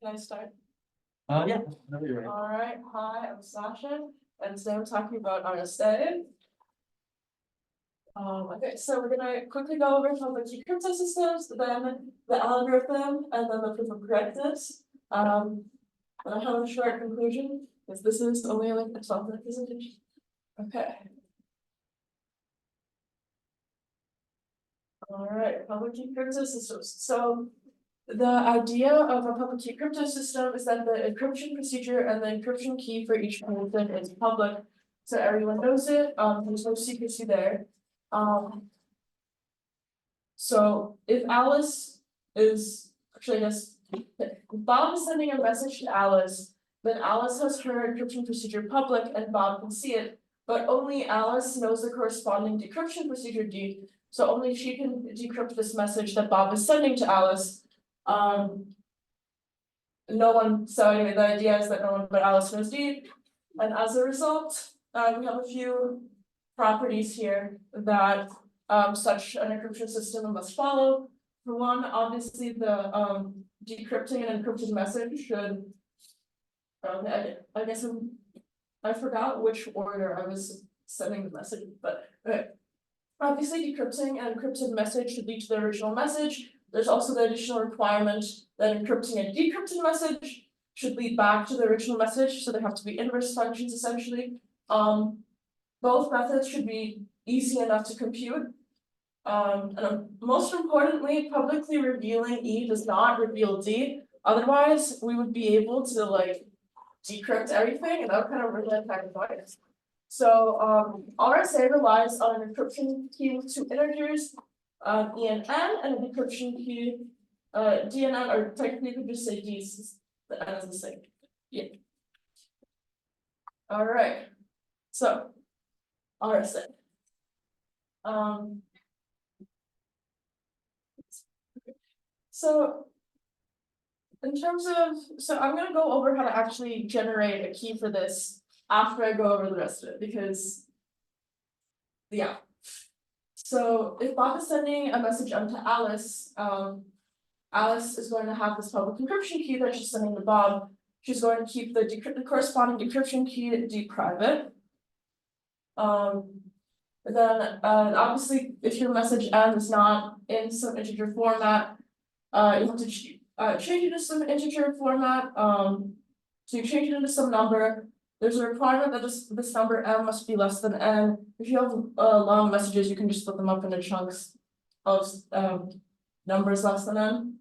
Can I start? Yeah. whenever you're ready. All right, hi, I'm Sasha, and today I'm talking about RSA. Okay, so we're gonna quickly go over public key crypto systems, then the algorithm, and then the proof of correctness. And I have a short conclusion, because this is only like a 12-minute presentation. Okay. All right, public key crypto systems. So the idea of a public key crypto system is that the encryption procedure and the encryption key for each person is public, so everyone knows it. There's no secrecy there. So if Alice is actually, I guess, if Bob is sending a message to Alice, then Alice has her encryption procedure public and Bob can see it, but only Alice knows the corresponding decryption procedure D. So only she can decrypt this message that Bob is sending to Alice. No one, so anyway, the idea is that no one but Alice knows D. And as a result, we have a few properties here that such an encryption system must follow. For one, obviously the decrypting an encrypted message should, I guess I forgot which order I was sending the message, but okay. Obviously, decrypting an encrypted message should lead to the original message. There's also the additional requirement that encrypting a decrypted message should lead back to the original message, so there have to be inverse functions essentially. Both methods should be easy enough to compute. And most importantly, publicly revealing E does not reveal D. Otherwise, we would be able to like decrypt everything, and that would kind of ruin the entire point. So RSA relies on an encryption key with two integers, E and N, and a decryption key, D and N, or technically you could just say D, since the N is the same. Yeah. All right. So RSA. So in terms of, so I'm gonna go over how to actually generate a key for this after I go over the rest of it, because yeah. So if Bob is sending a message onto Alice, Alice is going to have this public encryption key that she's sending to Bob. She's going to keep the corresponding decryption key D private. Then obviously if your message is not in some integer format, you have to change it to some integer format. So you change it into some number. There's a requirement that this number M must be less than N. If you have long messages, you can just split them up into chunks of numbers less than N.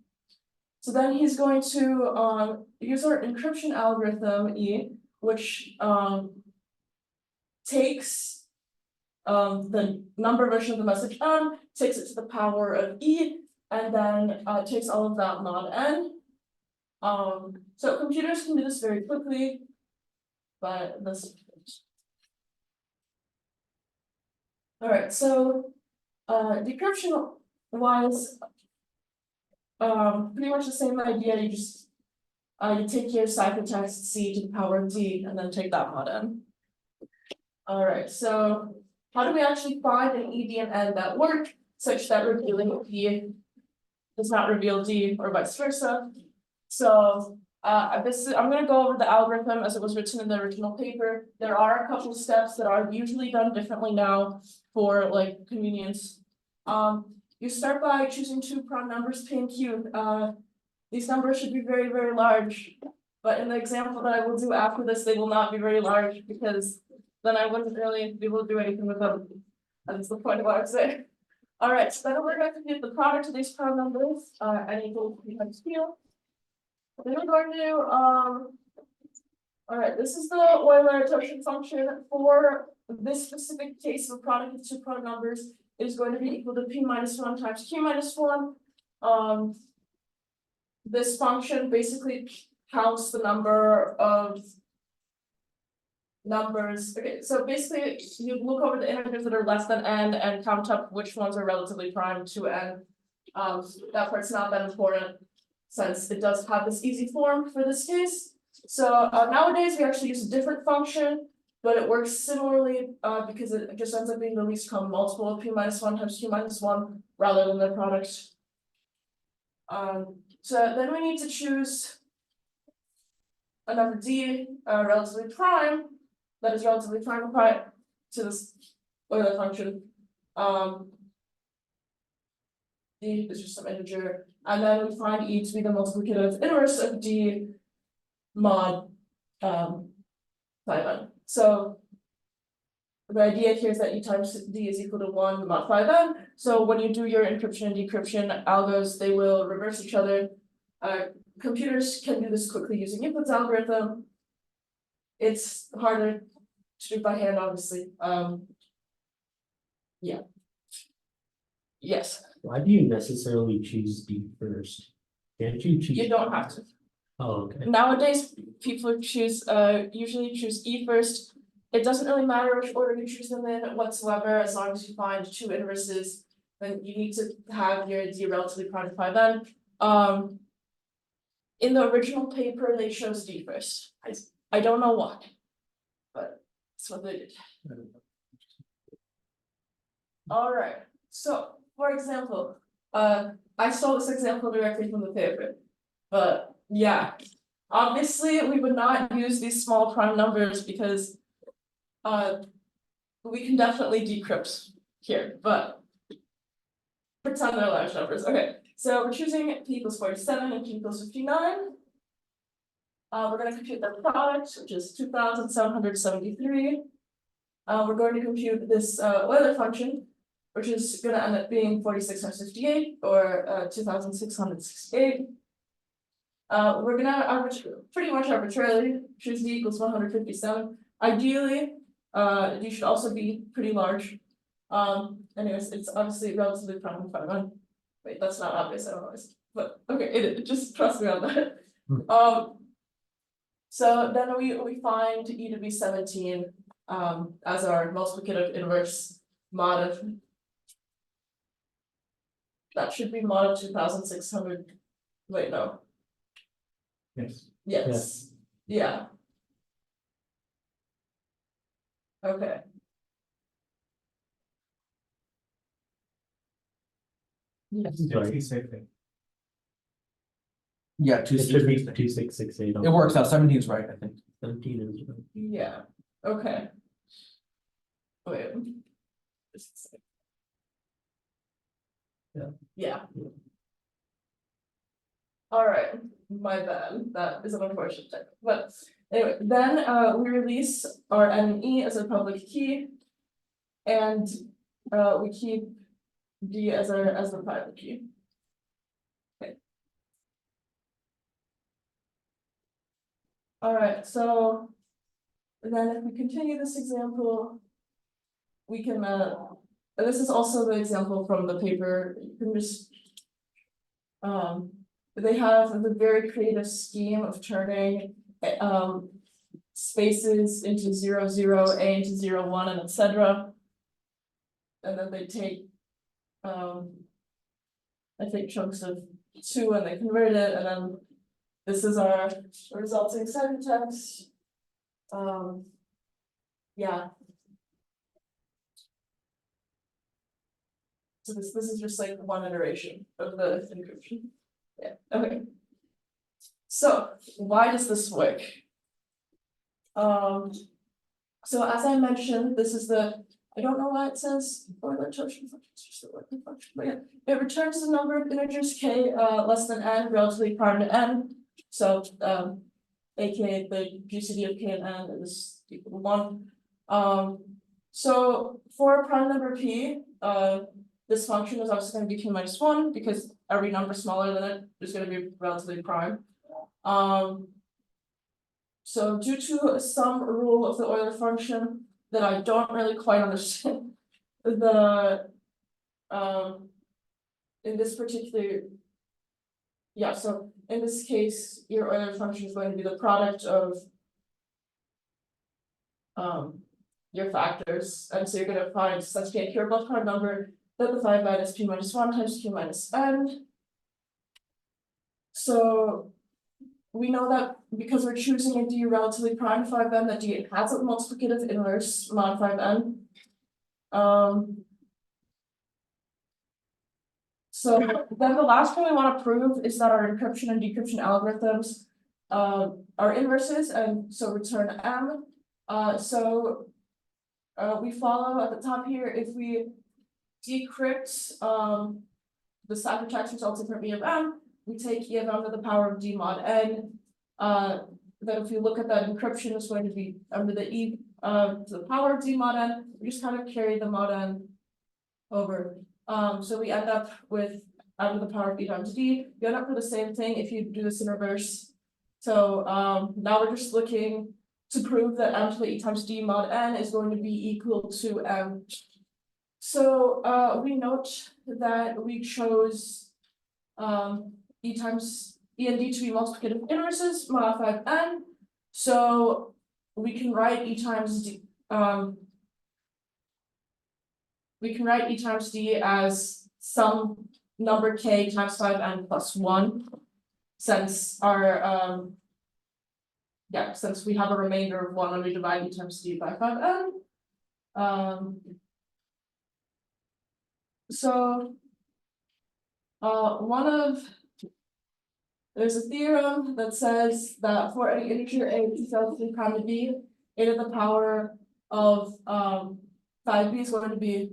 So then he's going to use our encryption algorithm E, which takes the number version of the message M, takes it to the power of E, and then takes all of that mod N. So computers can do this very quickly, but this. All right, so decryption wise, pretty much the same idea. You just you take your ciphertext C to the power of D, and then take that mod N. All right, so how do we actually find an E, D, and N that work such that revealing E does not reveal D, or vice versa? So I'm going to go over the algorithm as it was written in the original paper. There are a couple of steps that are usually done differently now for like convenience. You start by choosing two prime numbers P and Q. These numbers should be very, very large, but in the example that I will do after this, they will not be very large, because then I wouldn't really be able to do anything with them. That's the point of what I'm saying. All right, so then we're going to get the product of these prime numbers, N equals P times Q. Then we're going to all right, this is the Euler-Toschen function for this specific case of product of two prime numbers is going to be equal to P minus 1 times Q minus 1. This function basically counts the number of numbers. Okay, so basically you look over the integers that are less than N and count up which ones are relatively prime to N. That part's not that important, since it does have this easy form for this case. So nowadays we actually use a different function, but it works similarly because it just ends up being the least common multiple of P minus 1 times Q minus 1 rather than the product. So then we need to choose a number D, relatively prime, that is relatively prime applied to this Euler function. D is just some integer, and then we find E to be the multiplicative inverse of D mod phi n. So the idea here is that E times D is equal to 1 mod phi n. So when you do your encryption and decryption algos, they will reverse each other. Computers can do this quickly using inputs algorithm. It's harder to do by hand, obviously. Yeah. Yes, Why do you necessarily choose D first? Can't you choose? you don't have to. Oh, okay. Nowadays, people usually choose E first. It doesn't really matter which order you choose them in whatsoever, as long as you find two inverses, then you need to have your D relatively prime to phi n. In the original paper, they chose D first. I don't know why. But that's what they did. Alright, so for example, I stole this example directly from the paper. But yeah, obviously we would not use these small prime numbers because we can definitely decrypt here, but pretend they're large numbers. Okay, so we're choosing P equals 47 and P equals 59. We're going to compute the product, which is 2,773. We're going to compute this Euler function, which is going to end up being 4658 or 2,668. We're gonna pretty much arbitrarily choose D equals 157. Ideally, D should also be pretty large. Anyways, it's obviously relatively prime phi n. Wait, that's not obvious, I don't know. But okay, it just trust me on that. So then we find E to be 17 as our multiplicative inverse mod of that should be mod of 2,600. Wait, no. Yes. Yes. Yeah. Okay. Yes. Yeah, It should be 2668. It works out. 17 is right, I think. 17 is right. Yeah, okay. Wait. Yeah. Yeah. Alright, my bad, that is an unfortunate thing, but anyway, then we release our N and E as a public key. And we keep D as the private key. Okay. Alright, so then if we continue this example, we can this is also the example from the paper. You can just they have the very creative scheme of turning spaces into 0, 0, A into 0, 1, and etc. And then they take I think chunks of 2 and they convert it, and then this is our resulting ciphertext. Yeah. So this is just like one iteration of the encryption. Yeah, okay. So why does this work? So as I mentioned, this is I don't know why it says Euler torsion function, it's just a working function, but yeah, it returns the number of integers k less than n, relatively prime to n. So aka the GCD of k and n is equal to 1. So for a prime number p, this function is obviously going to be k minus 1 because every number smaller than it is going to be relatively prime. So due to some rule of the Euler function that I don't really quite understand, in this particular, yeah, so in this case, your Euler function is going to be the product of your factors, and so you're going to find such a pure above prime number that the phi minus p minus 1 times q minus n. So we know that because we're choosing a D relatively prime to phi n, that D has a multiplicative inverse mod phi n. So then the last thing we want to prove is that our encryption and decryption algorithms our inverses and so return M. We follow at the top here, if we decrypt, the ciphertext resulting from E of M, we take E of M to the power of D mod N. Then if you look at that encryption, it's going to be under the E, to the power of D mod N, we just kind of carry the mod N over. So we end up with under the power of E times D, you end up with the same thing if you do this in reverse. So, now we're just looking to prove that M to the E times D mod N is going to be equal to M. So, we note that we chose, E and D to be multiplicative inverses, modified N. So we can write E times D, we can write E times D as some number K times 5N plus 1. Since our, since we have a remainder of 1 when we divide E times D by 5N. There's a theorem that says that for any integer a which is relatively prime to b, a to the power of 5b is going to be,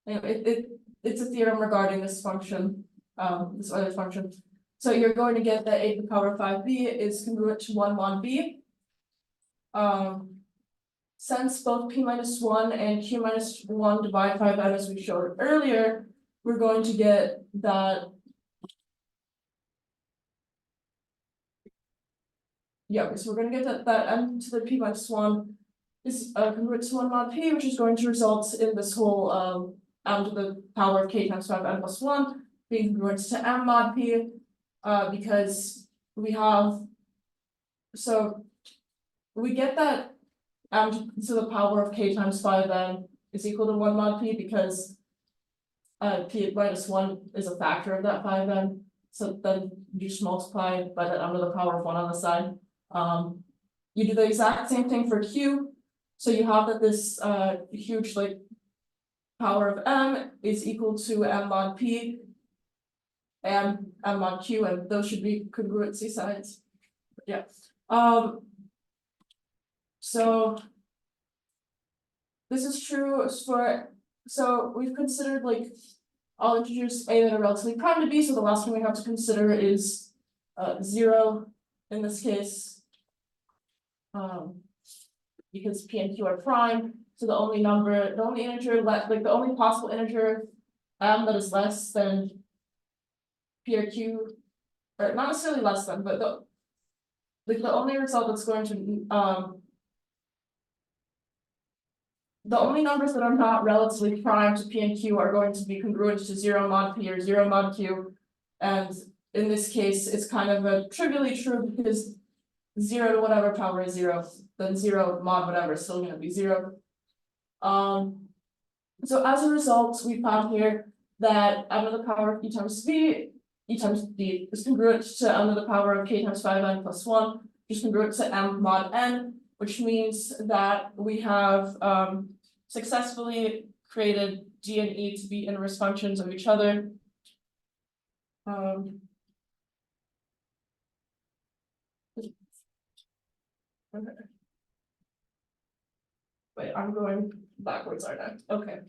it's a theorem regarding this function, this other function. So you're going to get that a to the power of 5b is congruent to 1 mod b. Since both p minus 1 and q minus 1 divide 5n as we showed earlier, we're going to get that. Yeah, so we're gonna get that m to the p minus 1 is congruent to 1 mod p, which is going to result in this whole m to the power of k times 5n plus 1 being congruent to m mod p, because we have, so we get that m to the power of k times 5n is equal to 1 mod p because p minus 1 is a factor of that 5n, so then you just multiply by that m to the power of 1 on the side. You do the exact same thing for q, so you have that this huge like power of m is equal to m mod p and m mod q, and those should be congruency signs. Yeah. So this is true for, so we've considered like all integers a that are relatively prime to b, so the last one we have to consider is 0 in this case. Because p and q are prime, so the only integer the only possible integer that is less than p or q, or not necessarily less than, but the only result that's going to the only numbers that are not relatively prime to p and q are going to be congruent to 0 mod p or 0 mod q, and in this case it's kind of a trivially true because 0 to whatever power is 0, then 0 mod whatever is still going to be 0. So as a result, we found here that m to the power of e times d is congruent to m to the power of k times 5n plus 1, which is congruent to m mod n, which means that we have successfully created d and e to be inverse functions of each other. Okay. Wait, I'm going backwards, aren't I? Okay.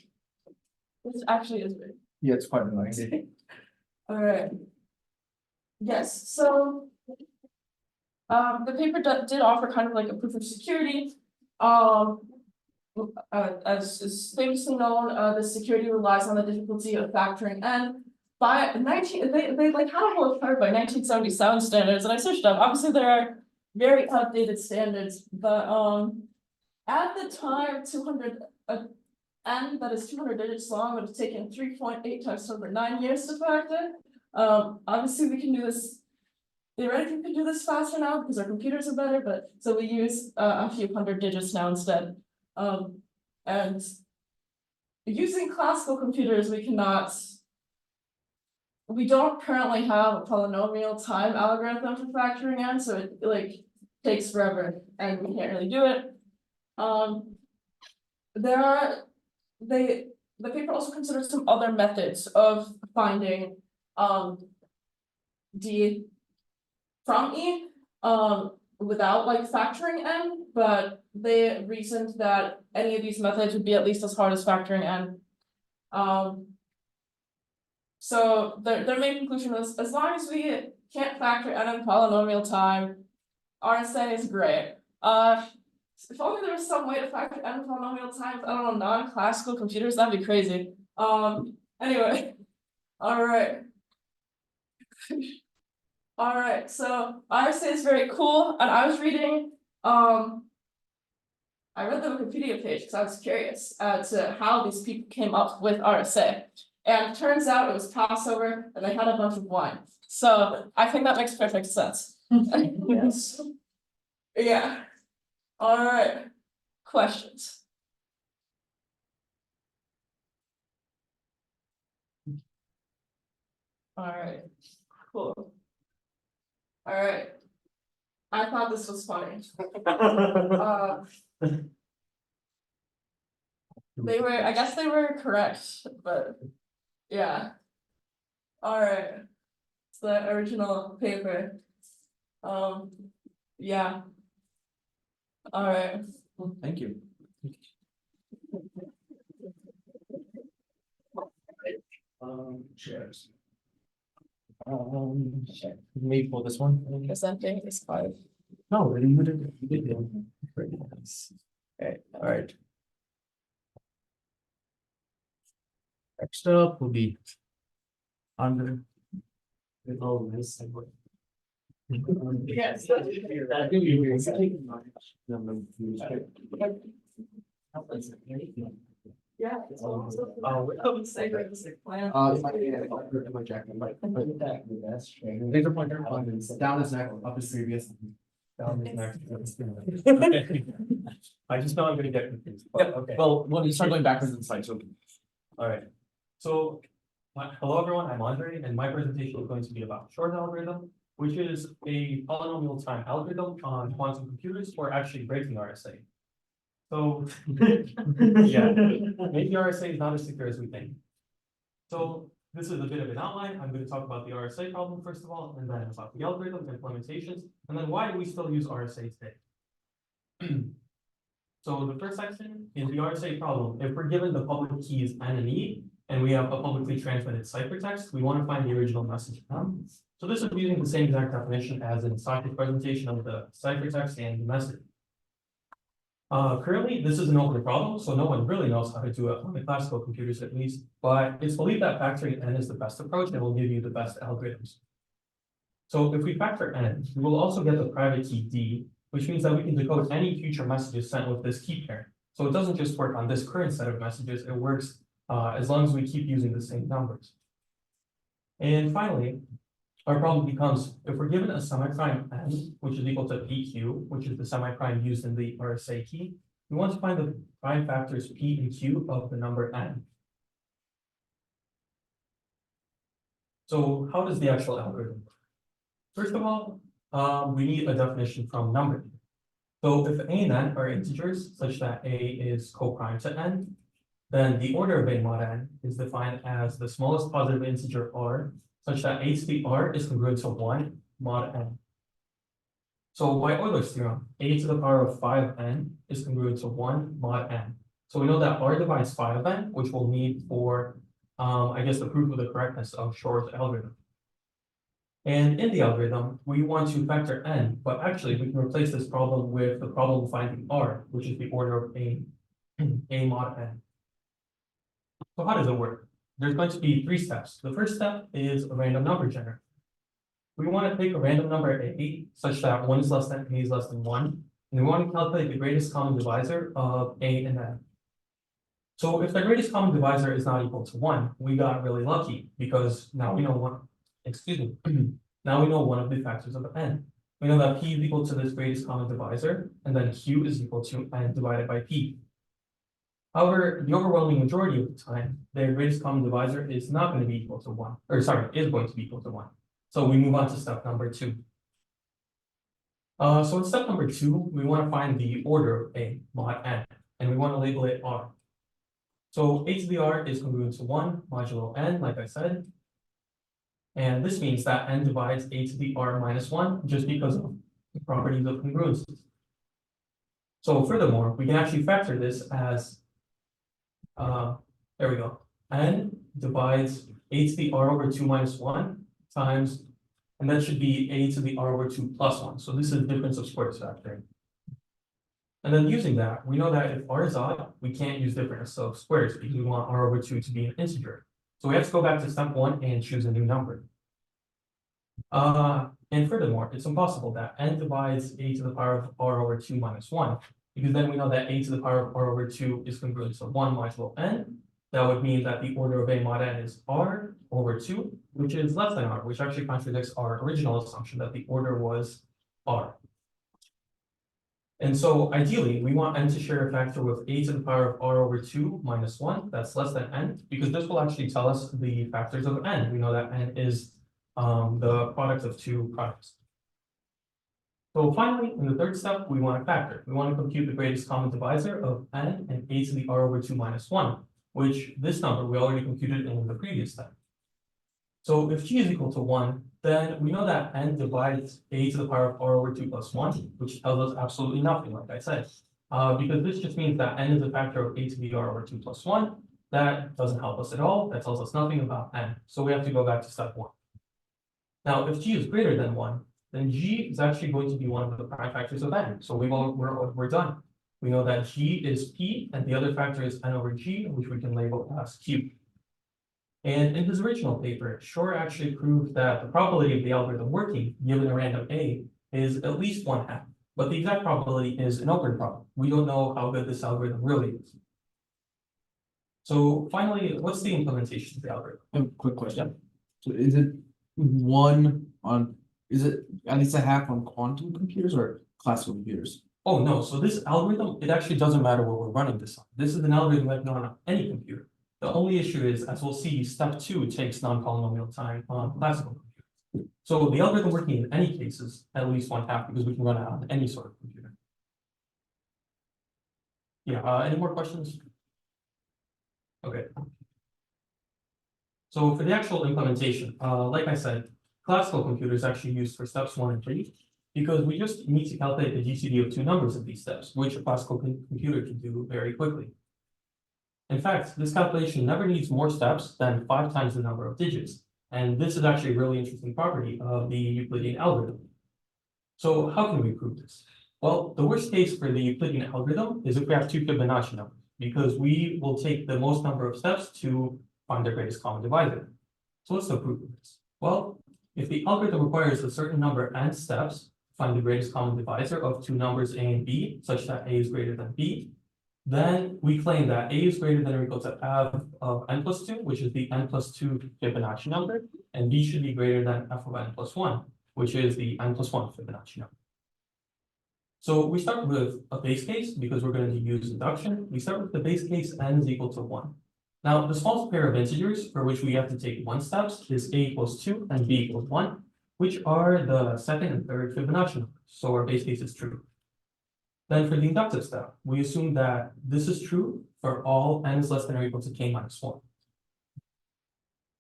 This actually is big. Yeah, it's quite annoying. All right. Yes, so the paper did offer kind of like a proof of security. As is famously known, the security relies on the difficulty of factoring n. By they like had it well covered by 1977 standards, and I searched up. Obviously, there are very outdated standards, but at the time, 200 n that is 200 digits long would have taken 3.8 times 10⁹ years to factor. Obviously, we can do this. Theoretically, we can do this faster now because our computers are better, but so we use a few hundred digits now instead. And using classical computers, we don't currently have a polynomial time algorithm for factoring n, so it like takes forever and we can't really do it. The paper also considers some other methods of finding d from e. without like factoring n, but they reasoned that any of these methods would be at least as hard as factoring n. So their main conclusion was, as long as we can't factor n in polynomial time, RSA is great. If only there was some way to factor n in polynomial time, I don't know, non-classical computers, that'd be crazy. Anyway, all right. All right, so RSA is very cool, and I was reading, I read the Wikipedia page because I was curious to how these people came up with RSA. And it turns out it was Passover and they had a bunch of wine. So I think that makes perfect sense. Yes. Yeah. All right. Questions? All right. Cool. All right. I thought this was funny. I guess they were correct, but yeah. All right. It's the original paper. Yeah. All right. Well, thank you. Shares. Maybe for this one. Presenting is 5. No, you did. Very nice. Okay. All right. Next up will be under. Oh, this. Yes. Yeah. Laser pointer down is next, up is previous. Down is next. I just know I'm gonna get confused. Yeah, Okay. well, when you start going backwards inside, so. All right. So, hello everyone, I'm Andre, and my presentation is going to be about Shor's algorithm, which is a polynomial time algorithm on quantum computers for actually breaking RSA. So, yeah, maybe RSA is not as secure as we think. So this is a bit of an outline. I'm going to talk about the RSA problem first of all, and then about the algorithm implementations, and then why do we still use RSA today. So the first section is the RSA problem. If we're given the public keys N and E, and we have a publicly transmitted ciphertext, we want to find the original message N. So this is using the same exact definition as in Sasha's presentation of the ciphertext and the message. Currently, this is an open problem, so no one really knows how to do it on the classical computers at least, but it's believed that factoring n is the best approach and will give you the best algorithms. So if we factor n, we will also get the private key D, which means that we can decode any future messages sent with this key pair. So it doesn't just work on this current set of messages, it works as long as we keep using the same numbers. And finally, our problem becomes, if we're given a semi-prime n, which is equal to pq, which is the semi-prime used in the RSA key, we want to find the prime factors p and q of the number n. So how does the actual algorithm work? First of all, we need a definition from number. So if a and n are integers such that a is co-prime to n, then the order of a mod n is defined as the smallest positive integer r, such that a to the r is congruent to 1 mod n. So by Euler's theorem, a to the power of 5n is congruent to 1 mod n. So we know that r divides 5n, which we'll need for, I guess, the proof of the correctness of Shor's algorithm. And in the algorithm, we want to factor n, but actually we can replace this problem with the problem finding r, which is the order of a mod n. So how does it work? There's going to be 3 steps. The first step is a random number generator. We want to pick a random number a such that 1 is less than a is less than 1, and we want to calculate the greatest common divisor of a and n. So if the greatest common divisor is not equal to 1, we got really lucky because now we know one, excuse me, now we know one of the factors of n. We know that p is equal to this greatest common divisor, and then q is equal to n divided by p. However, the overwhelming majority of the time, their greatest common divisor is not going to be equal to 1, or sorry, is going to be equal to 1. So we move on to step number 2. So in step number 2, we want to find the order of a mod n, and we want to label it r. So a to the r is congruent to 1 modulo n, like I said. And this means that n divides a to the r minus 1 just because of properties of congruencies. So furthermore, we can actually factor this as, there we go, n divides a to the r over 2 minus 1 times, and that should be a to the r over 2 plus 1. So this is the difference of squares factoring. And then using that, we know that if r is odd, we can't use difference of squares because we want r over 2 to be an integer. So we have to go back to step 1 and choose a new number. And furthermore, it's impossible that n divides a to the power of r over 2 minus 1, because then we know that a to the power of r over 2 is congruent to 1 modulo n. That would mean that the order of a mod n is r over 2, which is less than r, which actually contradicts our original assumption that the order was r. And so ideally, we want n to share a factor with a to the power of r over 2 minus 1, that's less than n, because this will actually tell us the factors of n. We know that n is the product of two products. So finally, in the third step, we want to factor. We want to compute the greatest common divisor of n and a to the r over 2 minus 1, which this number we already computed in the previous step. So if g is equal to 1, then we know that n divides a to the power of r over 2 plus 1, which tells us absolutely nothing, like I said. Because this just means that n is a factor of a to the r over 2 plus 1. That doesn't help us at all. That tells us nothing about n. So we have to go back to step 1. Now, if g is greater than 1, then g is actually going to be one of the prime factors of n. So we're done. We know that g is p, and the other factor is n over g, which we can label as q. And in his original paper, Shor actually proved that the probability of the algorithm working, given a random a, is at least 1/2. But the exact probability is an open problem. We don't know how good this algorithm really is. So finally, what's the implementation of the algorithm? I have a quick question. So is it is it at least a half on quantum computers or classical computers? Oh, no. So this algorithm, it actually doesn't matter what we're running this on. This is an algorithm that can run on any computer. The only issue is, as we'll see, step 2 takes non-polynomial time on classical computers. So the algorithm working in any case is at least 1/2 because we can run it on any sort of computer. Yeah, any more questions? Okay. So for the actual implementation, like I said, classical computers actually used for steps 1 and 3, because we just need to calculate the GCD of two numbers of these steps, which a classical computer can do very quickly. In fact, this calculation never needs more steps than 5 times the number of digits. And this is actually a really interesting property of the Euclidean algorithm. So how can we prove this? Well, the worst case for the Euclidean algorithm is if we have two Fibonacci numbers, because we will take the most number of steps to find the greatest common divisor. So what's the proof of this? Well, if the algorithm requires a certain number n steps to find the greatest common divisor of two numbers a and b, such that a is greater than b, then we claim that a is greater than or equal to f of n plus 2, which is the n plus 2 Fibonacci number, and b should be greater than f of n plus 1, which is the n plus 1 Fibonacci number. So we start with a base case because we're going to use induction. We start with the base case n is equal to 1. Now, the smallest pair of integers for which we have to take 1 steps is a equals 2 and b equals 1, which are the second and third Fibonacci numbers. So our base case is true. Then for the inductive step, we assume that this is true for all n is less than or equal to k minus 1.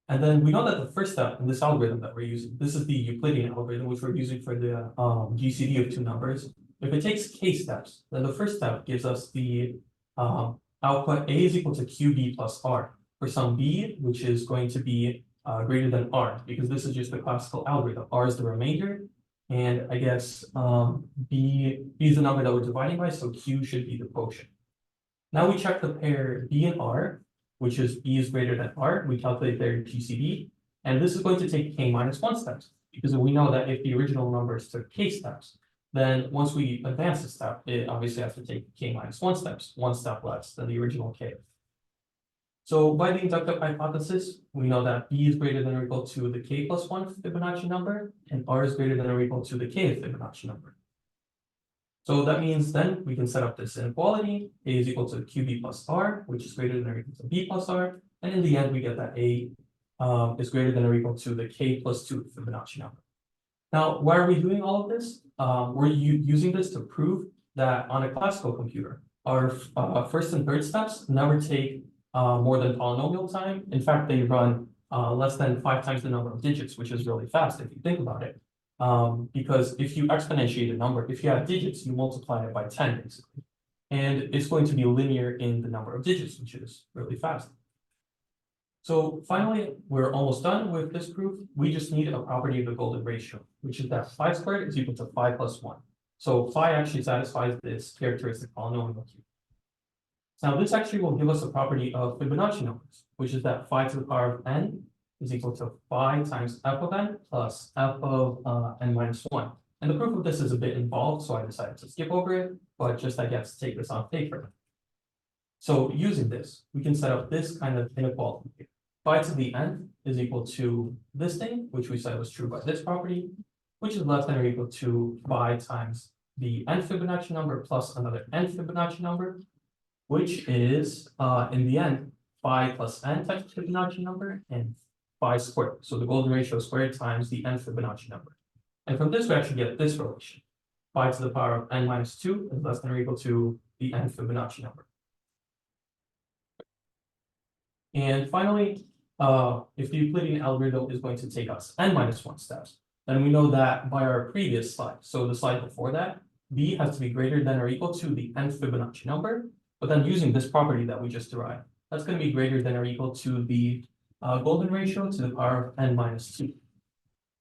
And then we know that the first step in this algorithm that we're using, this is the Euclidean algorithm, which we're using for the GCD of two numbers. If it takes k steps, then the first step gives us the output a is equal to qb plus r for some b, which is going to be greater than r, because this is just the classical algorithm. R is the remainder, and I guess b is the number that we're dividing by, so q should be the quotient. Now we check the pair b and r, which is b is greater than r. We calculate their GCD, and this is going to take k minus 1 steps, because we know that if the original numbers took k steps, then once we advance the step, it obviously has to take k minus 1 steps, 1 step less than the original k. So by the inductive hypothesis, we know that b is greater than or equal to the k plus 1 Fibonacci number, and r is greater than or equal to the kth Fibonacci number. So that means then we can set up this inequality. A is equal to qb plus r, which is greater than or equal to b plus r, and in the end we get that a is greater than or equal to the k plus 2 Fibonacci number. Now, why are we doing all of this? We're using this to prove that on a classical computer, our first and third steps never take more than polynomial time. In fact, they run less than 5 times the number of digits, which is really fast if you think about it. Because if you exponentiate a number, if you have digits, you multiply it by 10 basically. And it's going to be linear in the number of digits, which is really fast. So finally, we're almost done with this proof. We just need a property of the golden ratio, which is that 5 squared is equal to 5 plus 1. So phi actually satisfies this characteristic polynomial cube. Now this actually will give us a property of Fibonacci numbers, which is that phi to the power of n is equal to phi times f of n plus f of n minus 1. And the proof of this is a bit involved, so I decided to skip over it, but just I guess take this on paper. So using this, we can set up this kind of inequality. Phi to the n is equal to this thing, which we said was true by this property, which is less than or equal to phi times the n Fibonacci number plus another n Fibonacci number, which is in the end phi plus n times the Fibonacci number and phi squared. So the golden ratio squared times the n Fibonacci number. And from this, we actually get this relation. Phi to the power of n minus 2 is less than or equal to the n Fibonacci number. And finally, if the Euclidean algorithm is going to take us n minus 1 steps, then we know that by our previous slide, so the slide before that, b has to be greater than or equal to the nth Fibonacci number. But then using this property that we just derived, that's going to be greater than or equal to the golden ratio to the power of n minus 2.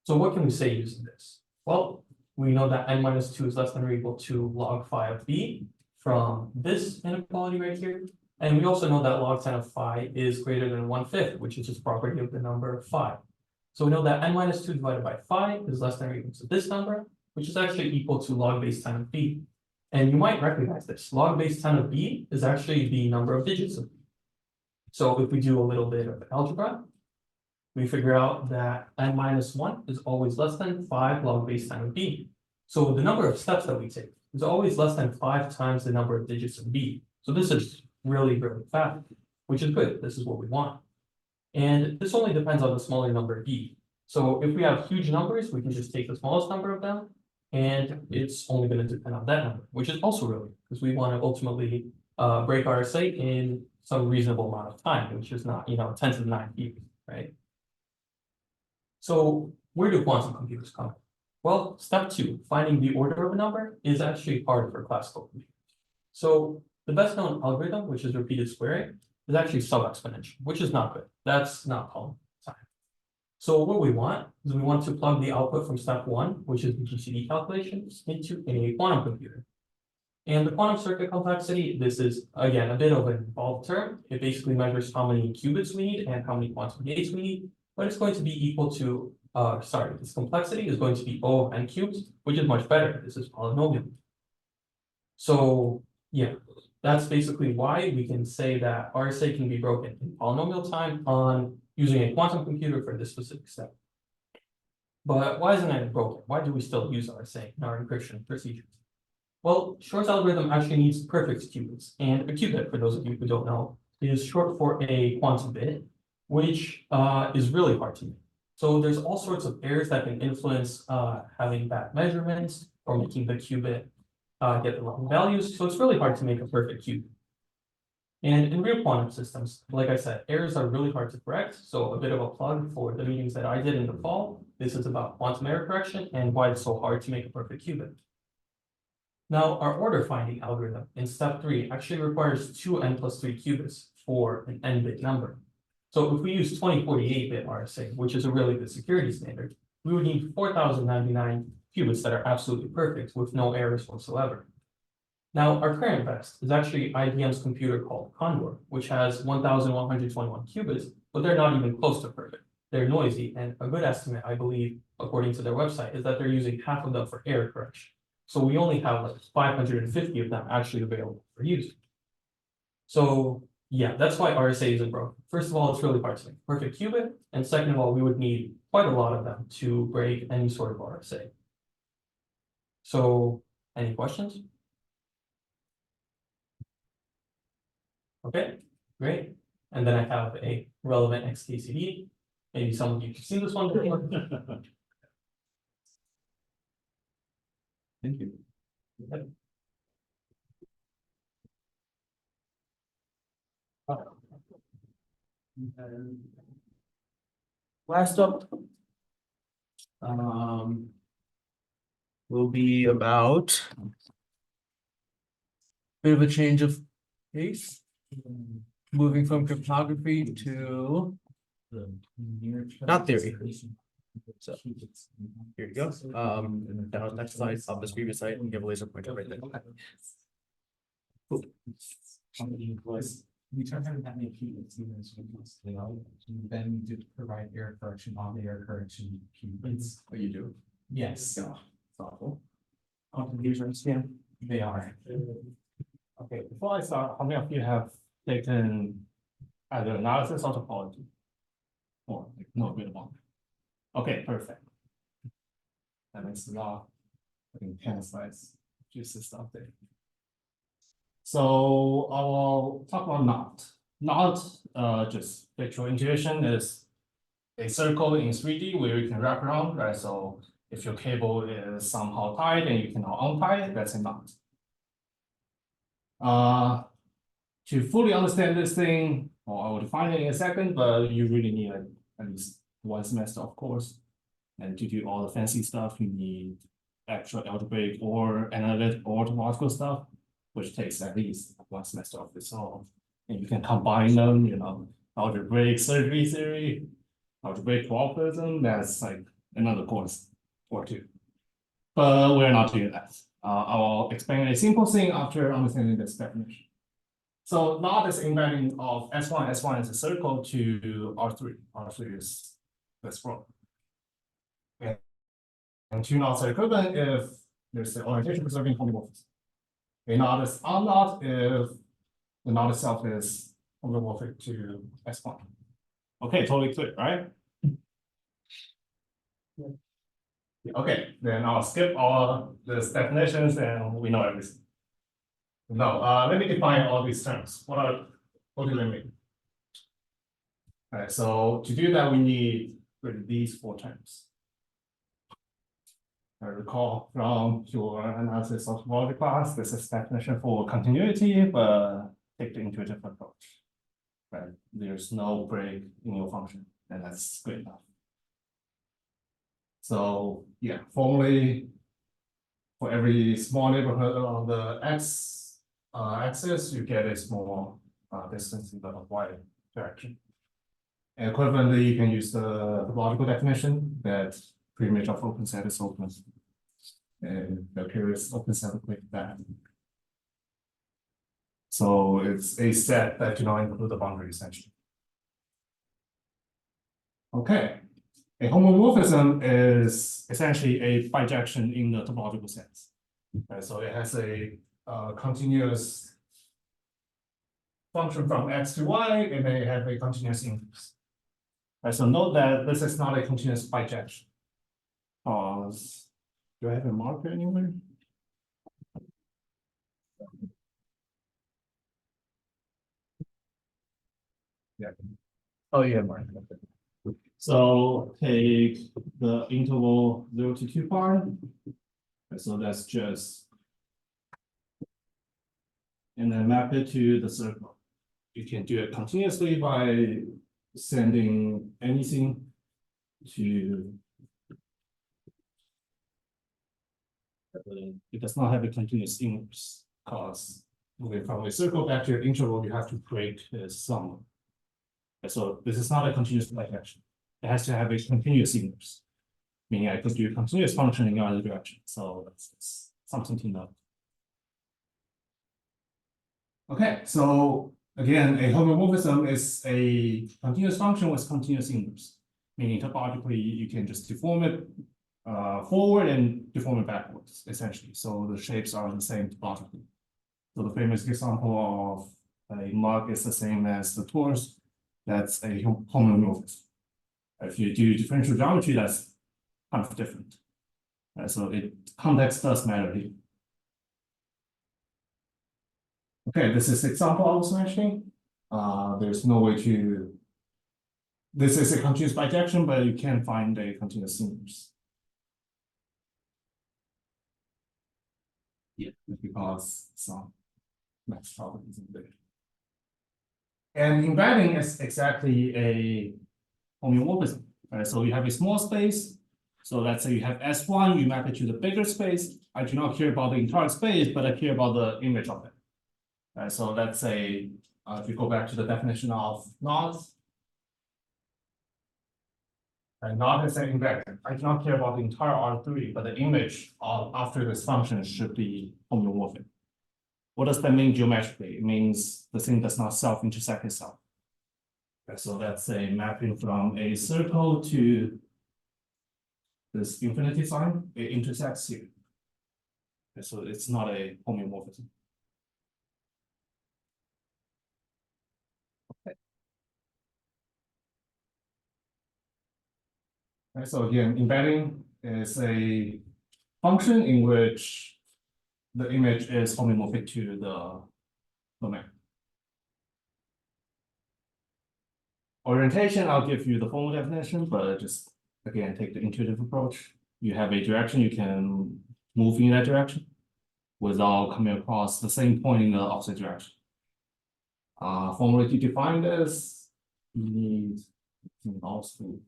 So what can we say using this? Well, we know that n minus 2 is less than or equal to log phi of b from this inequality right here. And we also know that log 10 of phi is greater than 1/5, which is just property of the number phi. So we know that n minus 2 divided by phi is less than or equal to this number, which is actually equal to log base 10 of b. And you might recognize this. Log base 10 of b is actually the number of digits of b. So if we do a little bit of algebra, we figure out that n minus 1 is always less than 5 log base 10 of b. So the number of steps that we take is always less than 5 times the number of digits of b. So this is really, really fast, which is good. This is what we want. And this only depends on the smaller number b. So if we have huge numbers, we can just take the smallest number of them, and it's only going to depend on that number, which is also really good, because we want to ultimately break RSA in some reasonable amount of time, which is not, 10 to the 9 years, right? So where do quantum computers come in? Well, step 2, finding the order of a number, is actually hard for classical computers. So the best known algorithm, which is repeated squaring, is actually sub-exponential, which is not good. That's not polynomial time. So what we want is we want to plug the output from step 1, which is the GCD calculations, into a quantum computer. And the quantum circuit complexity, this is, again, a bit of an involved term. It basically measures how many qubits we need and how many quantum gates we need, but it's going to be equal to, its complexity is going to be O of n cubes, which is much better. This is polynomial. So yeah, that's basically why we can say that RSA can be broken in polynomial time on using a quantum computer for this specific step. But why isn't it broken? Why do we still use RSA in our encryption procedures? Well, Shor's algorithm actually needs perfect qubits, and a qubit, for those of you who don't know, is short for a quantum bit, which is really hard to make. So there's all sorts of errors that can influence having bad measurements or making the qubit get the wrong values. So it's really hard to make a perfect qubit. And in real quantum systems, like I said, errors are really hard to correct. So a bit of a plug for the meetings that I did in the fall. This is about quantum error correction and why it's so hard to make a perfect qubit. Now, our order finding algorithm in step 3 actually requires 2 n plus 3 qubits for an n-bit number. So if we use 2048-bit RSA, which is a really good security standard, we would need 4099 qubits that are absolutely perfect with no errors whatsoever. Now, our current best is actually IBM's computer called Condor, which has 1121 qubits, but they're not even close to perfect. They're noisy, and a good estimate, I believe, according to their website, is that they're using half of them for error correction. So we only have like 550 of them actually available for use. So yeah, that's why RSA isn't broken. First of all, it's really hard to make a perfect qubit, and second of all, we would need quite a lot of them to break any sort of RSA. So, any questions? Okay, great. And then I have a relevant XKCD. Maybe some of you have seen this one before. Thank you. Yep. Last up. will be about. Bit of a change of pace. Moving from cryptography to. Not theory. So, here you go. Down next slide, up this previous slide, and give a laser pointer right there. Cool. We turn on that make key, it's even then we did provide error correction on the error correction keywords. What you do? Yes, Thoughtful. computers, yeah, they are. Okay, before I start, how many of you have taken either analysis or topology? Or like, no bit of one? Okay, perfect. That makes a lot. I think 10 slides, juicy stuff there. So I'll talk about knot. Knot, just visual intuition is a circle in 3D where you can wrap around, right? So if your cable is somehow tied and you cannot untie it, that's a knot. To fully understand this thing, well, I will define it in a second, but you really need like at least one semester of course. And to do all the fancy stuff, you need actual algebraic or analytic or topological stuff, which takes at least one semester of its own. And you can combine them, you know, algebraic surgery theory, algebraic cooperatism, that's like another course or two. But we're not doing that. I'll explain a simple thing after understanding this definition. So knot is embedding of S1. S1 is a circle to R3. R3 is this row. And two knots are equivalent if there's the orientation preserving homomorphism. A knot is unknot if the knot itself is homomorphic to S1. Okay, totally clear, right? Okay, then I'll skip all these definitions and we know everything. No, let me define all these terms. What do they mean? All right, so to do that, we need these four terms. I recall from your analysis of topology class, this is definition for continuity, but take it into a different approach. Right, there's no break in your function, and that's good enough. So yeah, formally, for every small neighborhood on the x axis, you get a small distance in the y direction. And equivalently, you can use the topological definition that pre-image of open set is open. And the curious open set with that. So it's a set that do not include the boundary essentially. Okay. A homomorphism is essentially a bijection in the topological sense. Right, so it has a continuous function from x to y, and they have a continuous inverse. Right, so note that this is not a continuous bijection. Do I have a marker anywhere? Yeah. Oh, yeah, marker. So take the interval 0 to 2 pi. So that's just, and then map it to the circle. You can do it continuously by sending anything to. It does not have a continuous inverse, because moving from a circle back to an interval, you have to break the sum. So this is not a continuous bijection. It has to have a continuous inverse, meaning I could do a continuous function in either direction. So that's something to note. Okay, so again, a homomorphism is a continuous function with continuous inverse, meaning topologically you can just deform it forward and deform it backwards, essentially. So the shapes are the same topologically. So the famous example of a mug is the same as the torus. That's a homomorphism. If you do differential geometry, that's kind of different. So context does matter here. Okay, this is the example I was mentioning. There's no way to. This is a continuous bijection, but you can find a continuous inverse. Yeah, because some math properties in there. And embedding is exactly a homomorphism. Right? So you have a small space, So let's say you have S1, you map it to the bigger space. I do not care about the entire space, but I care about the image of it. So let's say, if you go back to the definition of nodes. And not is an invector. I do not care about the entire R3, but the image of after this function should be homeomorphic. What does that mean geometrically? It means the thing does not self-intersect itself. So let's say mapping from a circle to this infinity sign, it intersects here. So it's not a homeomorphism. Okay, so again, embedding is a function in which the image is homeomorphic to the domain. Orientation, I'll give you the formal definition, but just again, take the intuitive approach. You have a direction, you can move in that direction without coming across the same point in the opposite direction. Formally to define this, you need also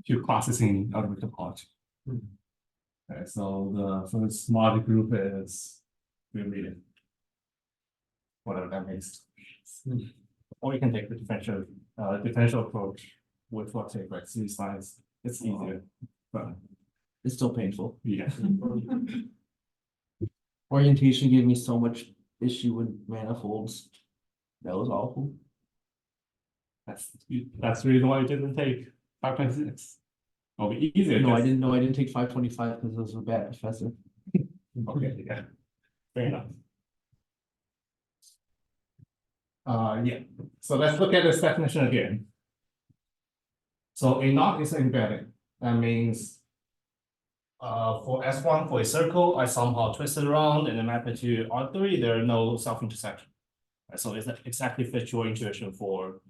few classes in algorithm topology. Okay, so the first model group is related. Whatever that means. Or you can take the differential approach with what take like series lines. It's easier, but It's still painful. yeah. Orientation gave me so much issue with manifolds. That was awful. That's the reason why I didn't take 5.6. It'll be easier. No, I just- didn't know I didn't take 525 because I was a bad professor. Okay, yeah. Fair enough. Yeah, so let's look at this definition again. So a knot is embedded. That means for S1 for a circle, I somehow twist it around and then map it to R3, there are no self-intersection. Right, so it's exactly fits your intuition for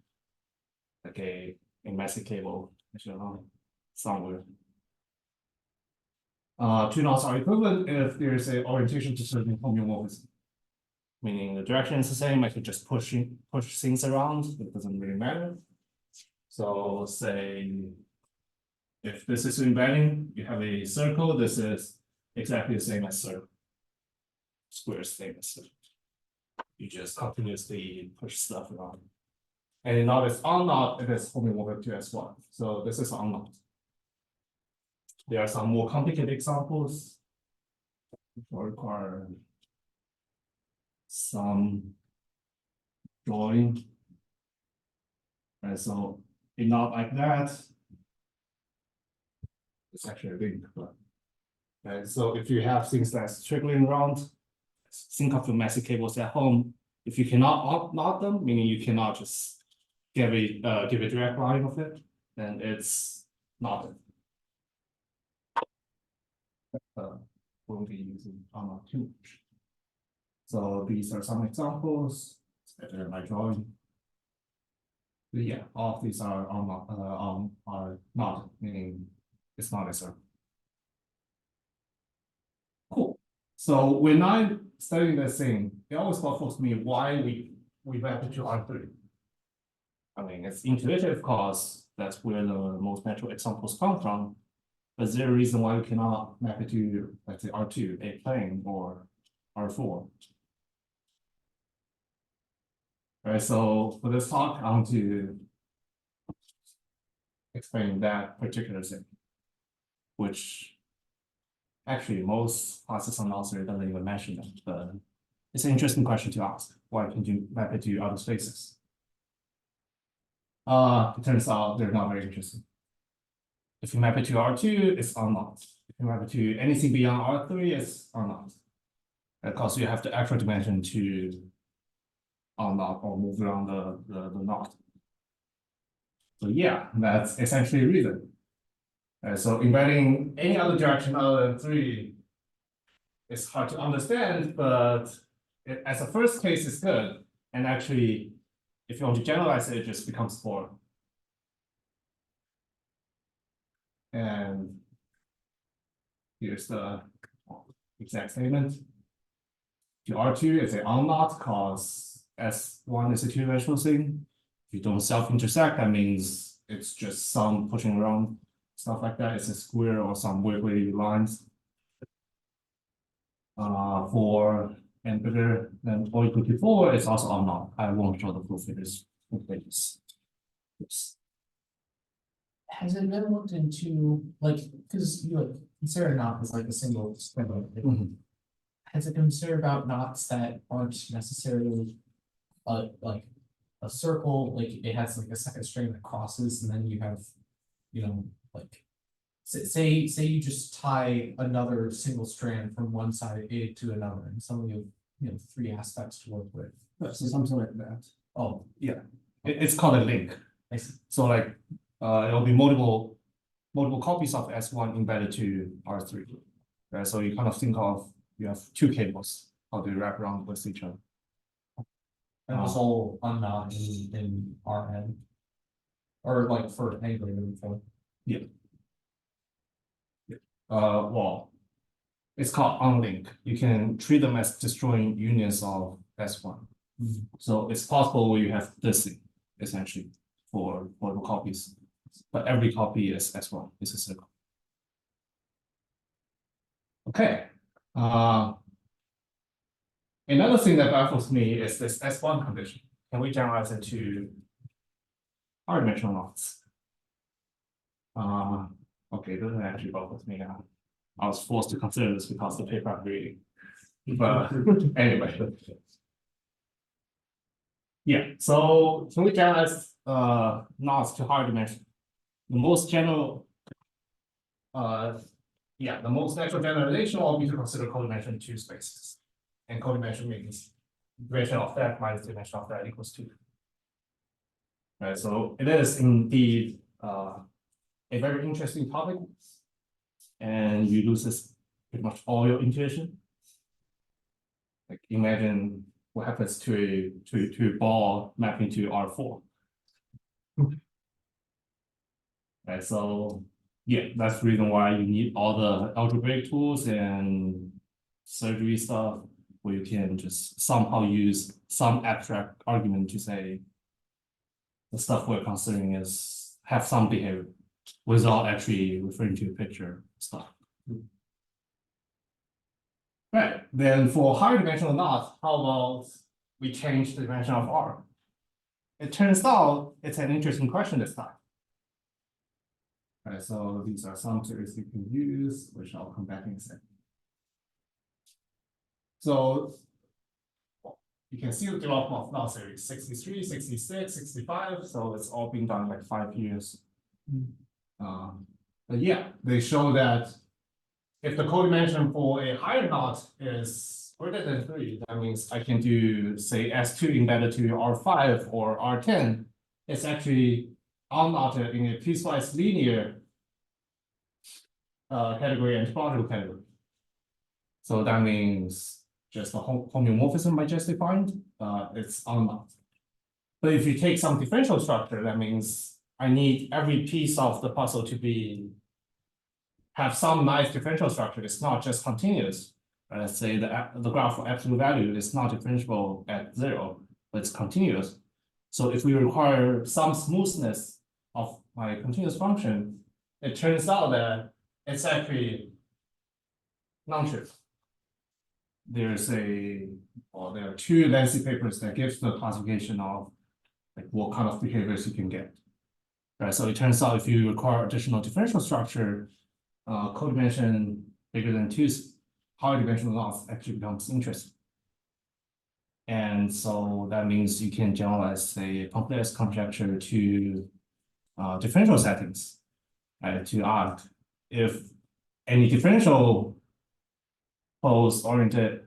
like a messy cable, somewhere. Two knots are equivalent if there's a orientation to certain homeomorphism. Meaning the direction is the same, I could just push things around, it doesn't really matter. So say, if this is embedding, you have a circle, this is exactly the same as circle. Square is same as circle. You just continuously push stuff around. And now it's on knot, it is homeomorphic to S1. So this is on knot. There are some more complicated examples. Which will require some drawing. And so a knot like that. It's actually a big but. And so if you have things that's trickling around, think of the messy cables at home. If you cannot knot them, meaning you cannot just give a direct line of it, then it's knotted. Won't be using not too much. So these are some examples. It's better in my drawing. But yeah, all of these are not, meaning it's not a circle. Cool. So when I'm studying this thing, it always baffles me why we map it to R3. I mean, it's intuitive because that's where the most natural examples come from. But is there a reason why we cannot map it to, let's say, R2, a plane, or R4? Right, so for this talk, I want to explain that particular thing, which actually most classes on Author doesn't even mention them, but it's an interesting question to ask. Why can you map it to other spaces? It turns out they're not very interesting. If you map it to R2, it's unknown. If you map it to anything beyond R3, it's unknown. Because you have the actual dimension to unknown or move around the knot. So yeah, that's essentially a reason. So embedding any other direction other than 3 is hard to understand, but as a first case, it's good. And actually, if you want to generalize it, it just becomes 4. And here's the exact statement. To R2, it's an unknot because S1 is a two-dimensional thing. If you don't self-intersect, that means it's just some pushing around. stuff like that, it's a square or some wiggly lines. For and bigger than or equal to 4, it's also unknown. I won't show the full figures. Yes. Has it been looked into, like, because you like consider a knot as like a single square. Has it been considered about knots that aren't necessarily like a circle, like it has like a second string that crosses, and then you have, you know, like. Say you just tie another single strand from one side of it to another, and suddenly you have 3 aspects to work with. So something like that. Oh, It's called a link. I see. So like, it'll be multiple copies of S1 embedded to R3. Right, so you kind of think of, you have 2 cables, how they wrap around with each other. And it's all unknown in Rn. Or like for anybody moving forward. Well, it's called unlink. You can treat them as destroying unions of S1. So it's possible where you have this thing, essentially, for multiple copies. But every copy is S1, it's a circle. Okay. Another thing that baffles me is this S1 condition. Can we generalize it to higher dimensional knots? Okay, it doesn't actually baffles me now. I was forced to consider this because of the paper I'm reading. But anyway. Yeah, so can we generalize knots to higher dimension? The most general the most natural generalization will be to consider codimension 2 spaces. And codimension means dimension of that minus dimension of that equals 2. Right, so it is indeed a very interesting topic. And you lose this pretty much all your intuition. Like imagine what happens to a ball mapping to R4. Right, so yeah, that's the reason why you need all the algebraic tools and surgery stuff, where you can just somehow use some abstract argument to say the stuff we're considering is have some behavior without actually referring to a picture stuff. Right, then for higher dimensional knots, how about we change the dimension of R? It turns out it's an interesting question this time. Right, so these are some theories you can use, which I'll come back in a second. So you can see the development of knot series 63, 66, 65. So it's all been done in like 5 years. But yeah, they show that if the codimension for a higher knot is greater than 3, that means I can do, say, S2 embedded to R5 or R10. It's actually unknotted in a piecewise linear category and topological category. So that means just the homeomorphism I just defined, it's unknotted. But if you take some differential structure, that means I need every piece of the puzzle to have some nice differential structure. It's not just continuous. Let's say the graph for absolute value is not differentiable at 0, but it's continuous. So if we require some smoothness of my continuous function, it turns out that it's actually non-trivial. There are 2 Lancy papers that gives the classification of like what kind of behaviors you can get. Right, so it turns out if you require additional differential structure, codimension bigger than 2 higher dimensional knots actually becomes interesting. And so that means you can generalize, say, complex conjecture to differential settings, right, to ask if any differential pose-oriented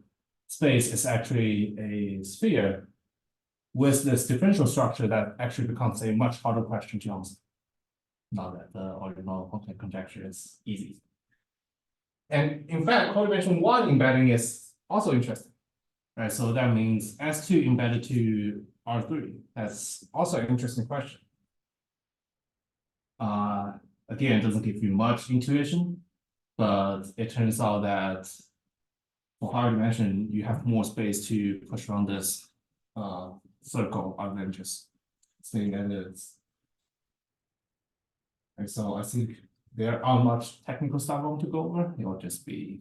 space is actually a sphere with this differential structure, that actually becomes a much harder question to answer. Now that the original complex conjecture is easy. And in fact, codimension 1 embedding is also interesting. Right, so that means S2 embedded to R3. That's also an interesting question. Again, it doesn't give you much intuition, but it turns out that for higher dimension, you have more space to push around this circle other than just saying that it's. And so I think there aren't much technical stuff I want to go over. It will just be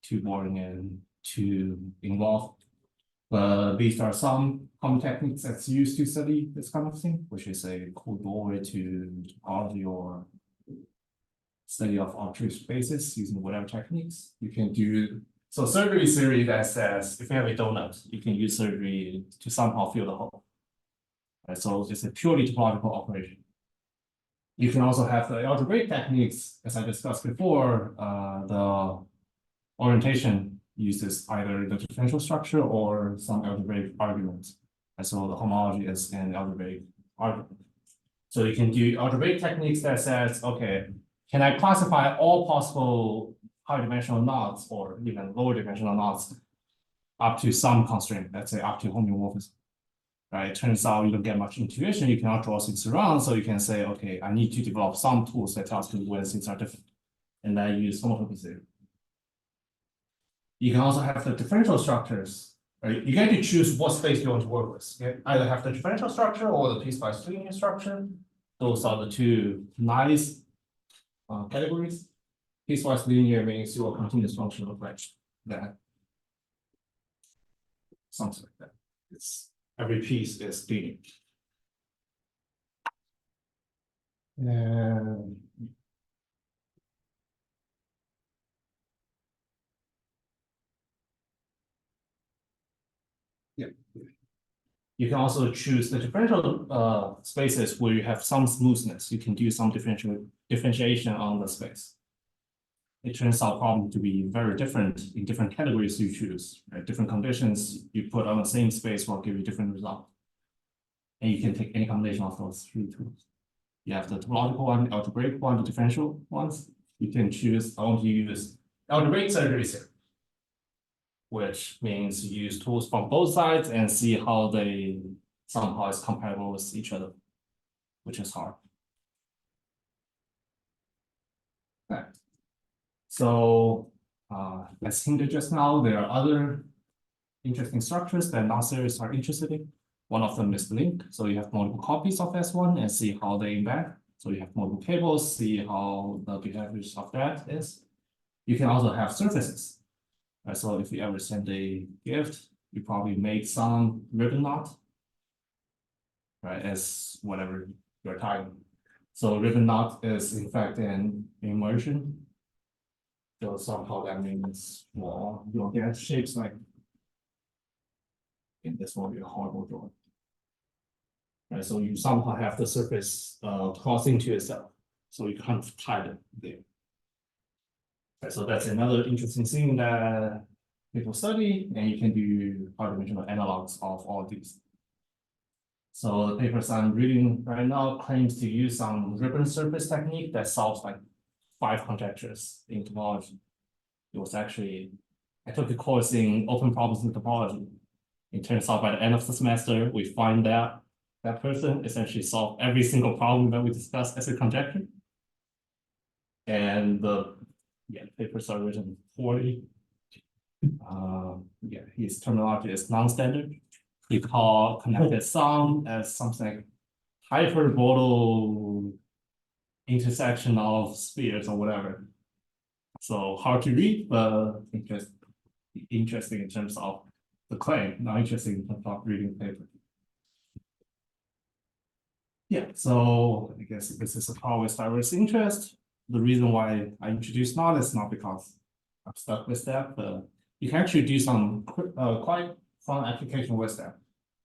too boring and too involved. But these are some common techniques that's used to study this kind of thing, which is a cool doorway to all of your study of arbitrary spaces using whatever techniques you can do. So surgery theory that says if you have a donut, you can use surgery to somehow fill the hole. Right, so it's a purely topological operation. You can also have the algebraic techniques, as I discussed before, the orientation uses either the differential structure or some algebraic arguments. And so the homology is an algebraic argument. So you can do algebraic techniques that says, okay, can I classify all possible higher dimensional knots or even lower dimensional knots up to some constraint, let's say up to homeomorphism. Right, it turns out you don't get much intuition, you cannot draw things around, so you can say, okay, I need to develop some tools that tells me when things are different. And then use homotopy theory. You can also have the differential structures, right? You get to choose what space you want to work with. You either have the differential structure or the piecewise linear structure. Those are the two nice categories. Piecewise linear means your continuous function of like that. Something like that. It's every piece is linear. And yeah. You can also choose the differential spaces where you have some smoothness. You can do some differentiation on the space. It turns out problem to be very different in different categories you choose, right? Different conditions you put on the same space will give you different result. And you can take any combination of those three tools. You have the topological one, algebraic one, the differential ones. You can choose, I want to use algebraic surgery theory, which means you use tools from both sides and see how they somehow is compatible with each other, which is hard. Okay. So as hinted just now, there are other interesting structures that non-series are interested in. One of them is link. So you have multiple copies of S1 and see how they embed. So you have multiple cables, see how the behaviors of that is. You can also have surfaces. Right, so if you ever send a gift, you probably make some ribbon knot, right, as whatever you're tying. So ribbon knot is in fact an immersion. So somehow that means, well, you'll get shapes like, and this will be a horrible drawing. Right, so you somehow have the surface crossing to itself. So you can't tie it there. Right, so that's another interesting thing that people study, and you can do high-dimensional analogs of all these. So the papers I'm reading right now claims to use some ribbon surface technique that solves like 5 conjectures in topology. It was actually, I took a course in open problems in topology. It turns out by the end of the semester, we find that that person essentially solved every single problem that we discussed as a conjecture. And the papers are written poorly. His terminology is non-standard. He called connected sum as something like hyperbolic intersection of spheres or whatever. So hard to read, but interesting in terms of the claim, not interesting in terms of reading the paper. Yeah, so I guess this is a problem with diverse interest. The reason why I introduced knot is not because I'm stuck with that, but you can actually do some quite fun application with that.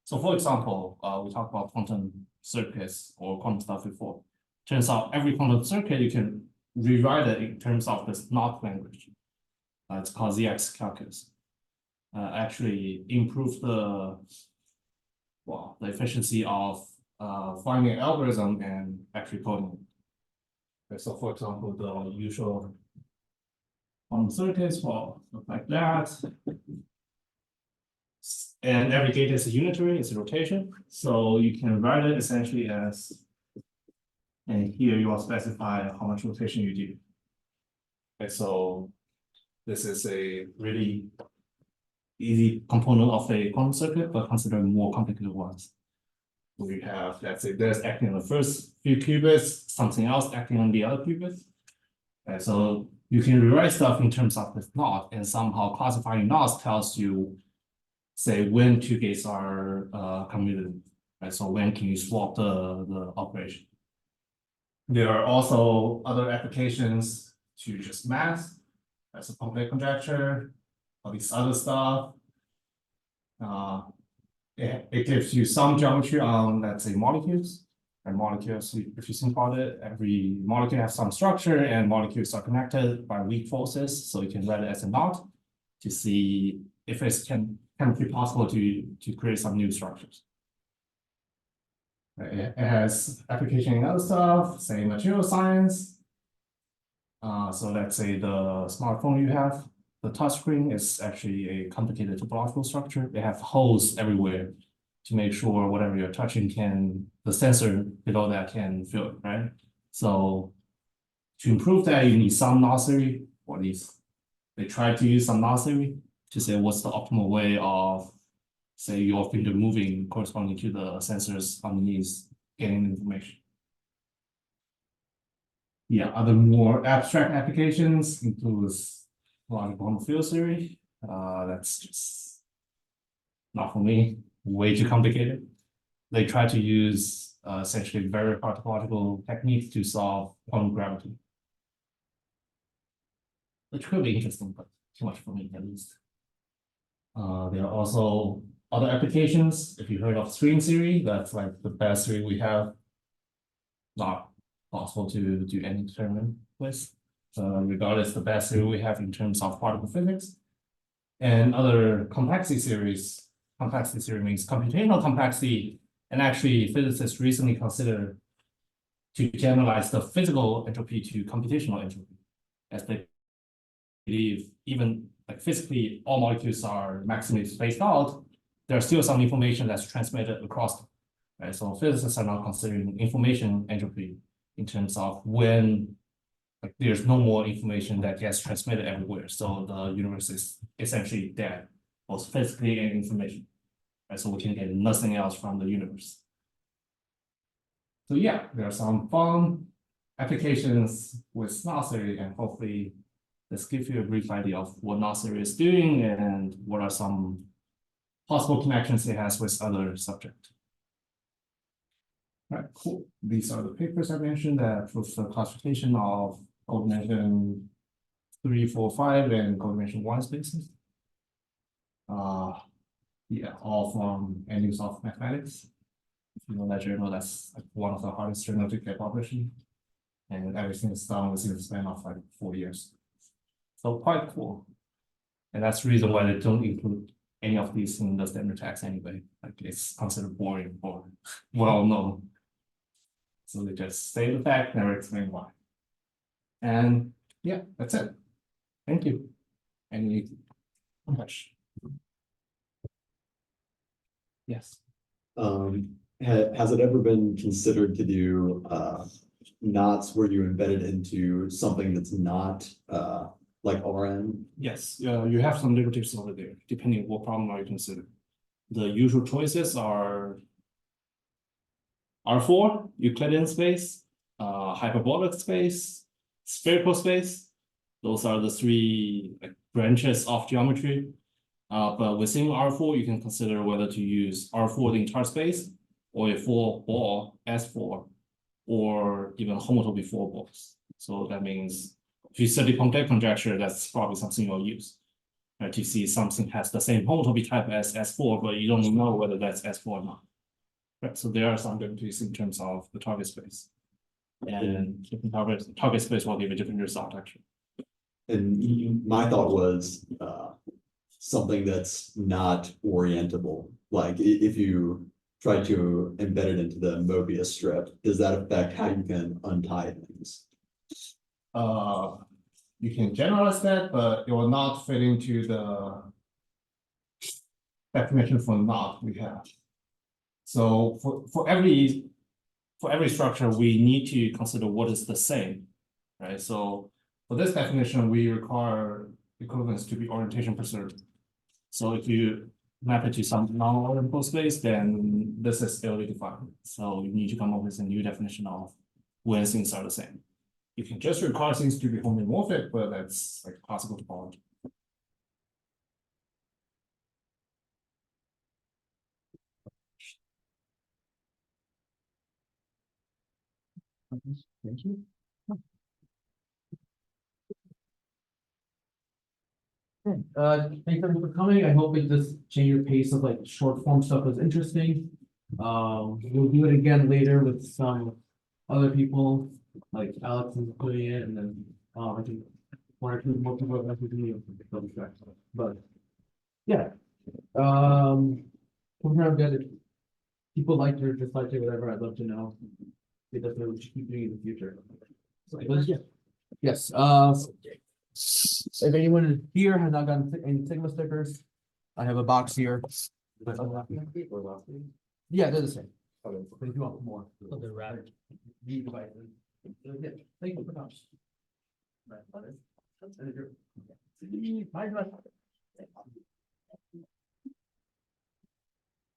So for example, we talked about quantum circuits or quantum stuff before. Turns out every quantum circuit, you can rewrite it in terms of this knot language. It's called ZX calculus. Actually improve the efficiency of finding an algorithm and actually coding it. Okay, so for example, the usual quantum circuits will look like that. And every gate is a unitary, it's a rotation. So you can write it essentially as, and here you will specify how much rotation you do. Okay, so this is a really easy component of a quantum circuit, but consider more complicated ones. We have, let's say, there's acting on the first few qubits, something else acting on the other qubits. Right, so you can rewrite stuff in terms of this knot, and somehow classifying knots tells you, say, when two gates are commutative, right? So when can you swap the operation? There are also other applications to just math, as a complex conjecture, all these other stuff. It gives you some geometry on, let's say, molecules. And molecules, if you think about it, every molecule has some structure, and molecules are connected by weak forces, so you can write it as a knot to see if it can be possible to create some new structures. It has application in other stuff, say material science. So let's say the smartphone you have, the touchscreen is actually a complicated topological structure. They have holes everywhere to make sure whatever you're touching the sensor below that can feel it, right? So to improve that, you need some knot theory, or at least they try to use some knot theory to say what's the optimal way of, say, your finger moving corresponding to the sensors underneath getting information. Yeah, other more abstract applications includes logical field theory. That's just not for me, way too complicated. They try to use essentially very hard topological techniques to solve quantum gravity, which could be interesting, but too much for me at least. There are also other applications. If you heard of string theory, that's like the best theory we have. Not possible to do any experiment with. Regardless, the best theory we have in terms of particle physics. And other complexity theories. Complexity theory means computational complexity, and actually physicists recently considered to generalize the physical entropy to computational entropy, as they believe even like physically all molecules are maximally spaced out, there's still some information that's transmitted across them, right? So physicists are now considering information entropy in terms of when like there's no more information that gets transmitted everywhere. So the universe is essentially dead, both physically and information. Right? So we can get nothing else from the universe. So yeah, there are some fun applications with knot theory, and hopefully this gives you a brief idea of what knot theory is doing and what are some possible connections it has with other subjects. All right, cool. These are the papers I mentioned that prove the classification of coordination 3, 4, 5 and coordination 1 spaces. Yeah, all from endings of mathematics. If you know that journal, that's like one of the hardest journals to get published in. And everything is done within the span of like 4 years. So quite cool. And that's the reason why they don't include any of these in the standard text anyway. Like it's considered boring or well known. So they just say the fact, never explain why. And yeah, that's it. Thank you. Any question? Yes. Has it ever been considered to do knots where you embed it into something that's not like Rn? Yes, you have some derivatives over there, depending on what problem are you considering. The usual choices are R4, Euclidean space, hyperbolic space, spherical space. Those are the three like, branches of geometry. But within R4, you can consider whether to use R4 the entire space, or a 4-ball S4, or even homotopy 4 balls. So that means if you study complex conjecture, that's probably something you'll use. Right, to see something has the same homotopy type as S4, but you don't know whether that's S4 or not. Right, so there are some differences in terms of the target space. And different target space will give a different result actually. And my thought was something that's not orientable. Like if you try to embed it into the Mobius strip, does that affect how you can untie things? You can generalize that, but it will not fit into the definition for knot we have. So for every structure, we need to consider what is the same, right? So for this definition, we require equivalence to be orientation preserved. So if you map it to some non-orientable space, then this is still defined. So you need to come up with a new definition of when things are the same. You can just require things to be homomorphic, but that's like possible to follow. Thank you. Thanks everyone for coming. I hope it just changed your pace of like short form stuff was interesting. We'll do it again later with some other people, like Alex is doing it, and then, I think one or two more people are going to do it. But, yeah. We're gonna get it. People liked it or disliked it, whatever, I'd love to know. It doesn't really keep doing it in the future. But, yeah. Yes, if anyone here has not gotten any Sigma stickers, I have a box here. Yeah, they're the same. But if you want more. They're rather. Yeah, thank you for coming. Bye.